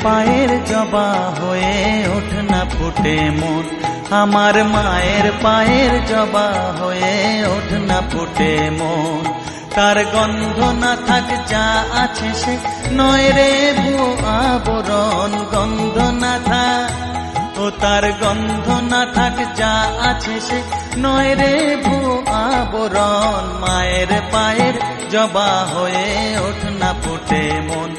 পায়ের জবা হয়ে ওঠ না ফুটে মন, আমার মায়ের পায়ের জবা হয়ে ওঠ না ফুটে মন। তার গন্ধ না থাক যা আছে সে নয় রে ভুয়ো আবরণ, গন্ধ না থাক ও তার গন্ধ না থাক যা আছে সে নয় রে ভুয়ো আবরণ। মায়ের পায়ের জবা হয়ে ওঠ না ফুটে মন,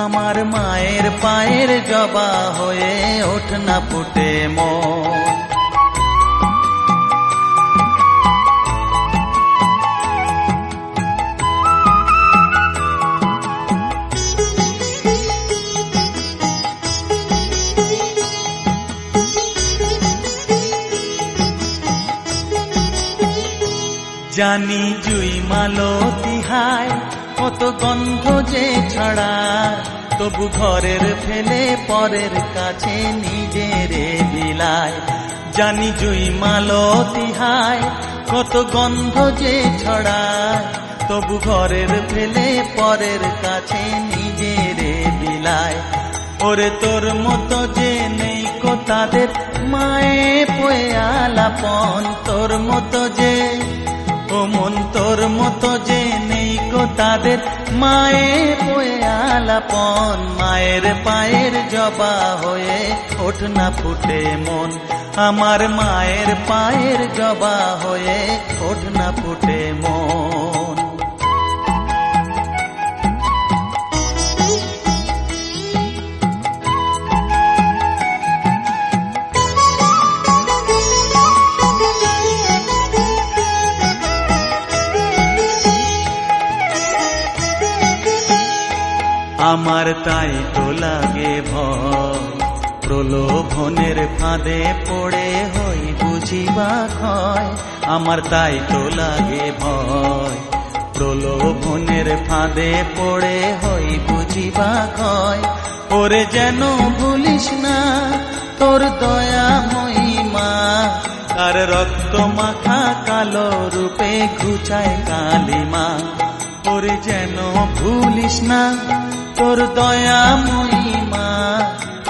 আমার মায়ের পায়ের জবা হয়ে ওঠ না ফুটে মন। জানি জুই মালতী হায় কত গন্ধ যে ছড়ায়, তবু ঘরের ফেলে পরের কাছে নিজের বিলায়। জানি জুই মালতী হায় কত গন্ধ যে ছড়ায়, তবু ঘরের ফেলে পরের কাছে নিজের বিলায়। ওরে তোর মতো যে নেই কো তাদের মায়ে পয়ে আলাপন, তোর মতো যে ও মন তোর মতো যে নেই গো তাদের মায়ে পয়ে আলাপন। মায়ের পায়ের জবা হয়ে ওঠ না ফুটে মন, আমার মায়ের পায়ের জবা হয়ে ওঠ না ফুটে মন। আমার তাই তো লাগে ভয়, প্রলোভনের ফাঁদে পড়ে হই বুঝিবা ক্ষয়। আমার তাই তো লাগে ভয়, প্রলোভনের ফাঁদে পড়ে হই বুঝিবা ক্ষয়। ওরে যেন ভুলিস না তোর দয়া মহিমা, তার রক্ত মাখা কালো রূপে ঘুচায় কালিমা। ওরে যেন ভুলিস না তোর দয়া মহিমা,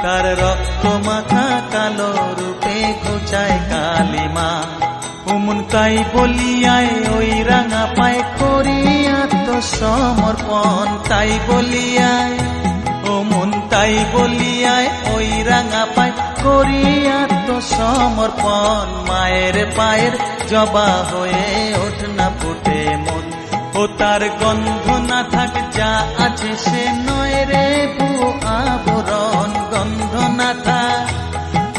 তার রক্ত মাখা কালো রূপে ঘুচায় কালিমা। ওমন তাই বলিয়ায় ওই রাঙা পায় করি আত্মসমর্পণ, তাই বলিয়ায় ওমন তাই বলিয়ায় ওই রাঙা পায় করি আত্মসমর্পণ। মায়ের পায়ের জবা হয়ে ওঠ না ফুটে মন, ও তার গন্ধ না থাক যা আছে সে নয় রে ভুয়ো আবরণ, গন্ধ না থাক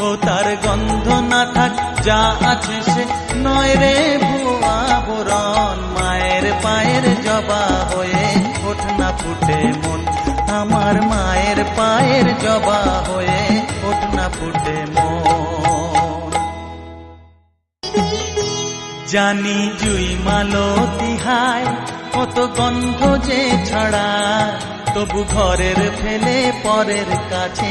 ও তার গন্ধ না থাক যা আছে সে নয় রে ভুয়ো আবরণ। মায়ের পায়ের জবা হয়ে ওঠ না ফুটে মন, আমার মায়ের পায়ের জবা হয়ে ওঠ না ফুটে মন। জানি জুই মালতী হায় কত গন্ধ যে ছড়ায়, তবু ঘরের ফেলে পরের কাছে